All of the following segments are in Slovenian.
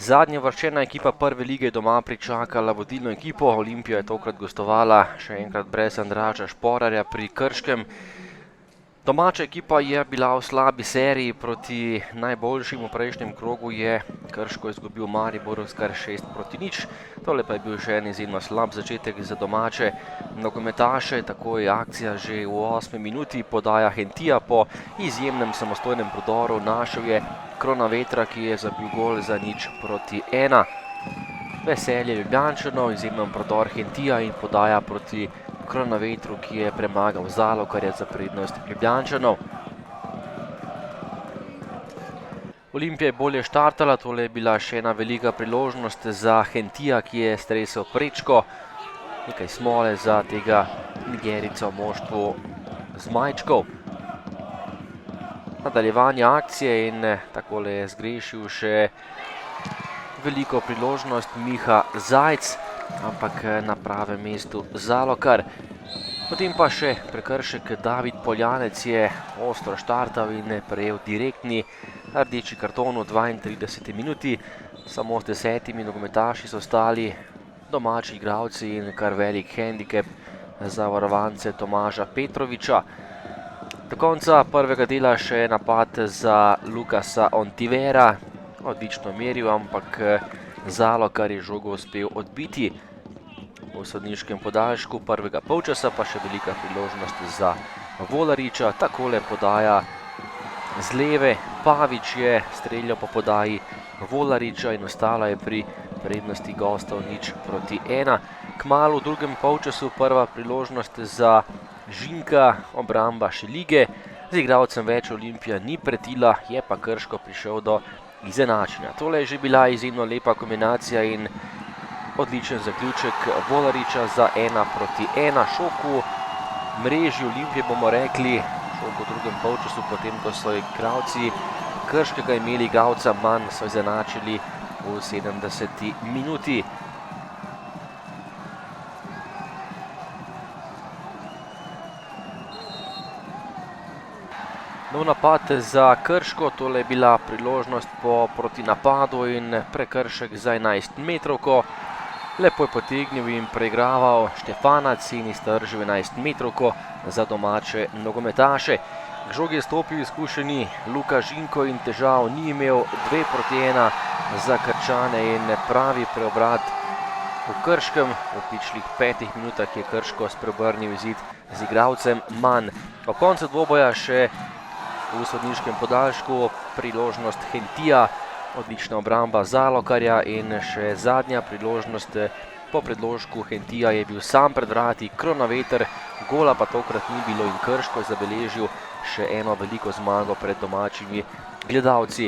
Zadnja uvrščena ekipa prve lige je doma pričakala vodilno ekipo. Olimpija je tokrat gostovala še enkrat brez Andraža Šporarja pri Krškem. Domača ekipa je bila v slabi seriji, proti najboljšim v prejšnjem krogu je Krško izgubil Maribor s kar 6-0. Tole pa je bil še en izjemno slab začetek za domače nogometaše. Tako je akcija že v 8. minuti, podaja Hentija po izjemnem samostojnem prodoru. Našel je Kronavetra, ki je zabil gol za 0-1. Veselje Ljubljančanov, izjemen prodor Hentija in podaja proti Kronavetru, ki je premagal Zalokarja za prednost Ljubljančanov. Olimpija je bolje štartala, tole je bila še ena velika priložnost za Hentija, ki je stresel prečko. Nekaj smole za tega Nigerica v moštvu Zmajčkov. Nadaljevanje akcije in takole je zgrešil še veliko priložnost Miha Zajc, ampak na pravem mestu Zalokar. Potem pa še prekršek. David Poljanec je ostro štartal in prejel direktni rdeči karton v 32. minuti. Samo s 10 nogometaši so ostali domači igralci in kar velik hendikep za varovance Tomaža Petroviča. Do konca prvega dela še napad za Lukasa Ontivera. Odlično meril, ampak Zalokar je žogo uspel odbiti. V sodniškem podaljšku prvega polčasa pa še velika priložnost za Volariča. Takole podaja z leve. Pavič je streljal po podaji Volariča in ostala je pri prednosti gostov 0-1. Kmalu v drugem polčasu prva priložnost za Žinka, obramba še lige. Z igralcem več Olimpija ni pretila, je pa Krško prišel do izenačenja. Tole je že bila izjemno lepa kombinacija in odličen zaključek Volariča za 1-1. Šok v mreži Olimpije, bomo rekli, šok v drugem polčasu, potem ko so igralci Krškega imeli igralca manj, so izenačili v 70. minuti. Nov napad za Krško, tole je bila priložnost po protinapadu in prekršek za 11-metrovko. Lepo je potegnil in preigraval Štefanac in iztržil 11-metrovko za domače nogometaše. K žogi je stopil izkušeni Luka Žinko in težav ni imel. 2-1 za Krčane in pravi preobrat v Krškem. V pičlih 5 minutah je Krško spreobrnil izid z igralcem manj. Po koncu dvoboja še v sodniškem podaljšku priložnost Hentija, odlična obramba Zalokarja in še zadnja priložnost po predložku Hentija je bil sam pred vrati Kronaveter, gola pa tokrat ni bilo in Krško je zabeležil še eno veliko zmago pred domačimi gledalci.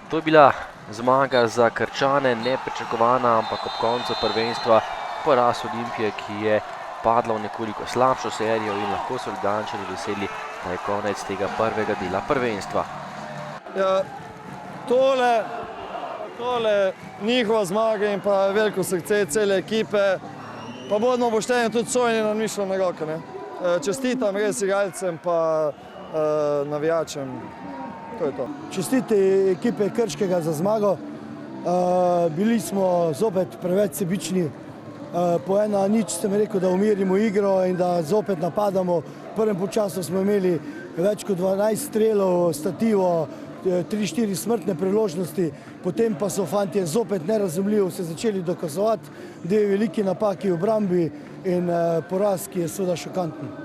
To je bila zmaga za Krčane, nepričakovana, ampak ob koncu prvenstva poraz Olimpije, ki je padla v nekoliko slabšo serijo in lahko so Ljubljančani veseli, da je konec tega prvega dela prvenstva. Ja, tole njihova zmaga in pa veliko srce cele ekipe, pa bodimo pošteni tudi sojeni na mišljene roke. Čestitam res igralcem pa navijačem, to je to. Čestiti ekipe Krškega za zmago. Bili smo zopet preveč sebični. Po 1-0 sem rekel, da umirimo igro in da zopet napadamo. V prvem polčasu smo imeli več kot 12 strelov, stativo, 3-4 smrtne priložnosti, potem pa so fantje zopet nerazumljivo se začeli dokazovati, dve veliki napaki v obrambi in poraz, ki je seveda šokanten.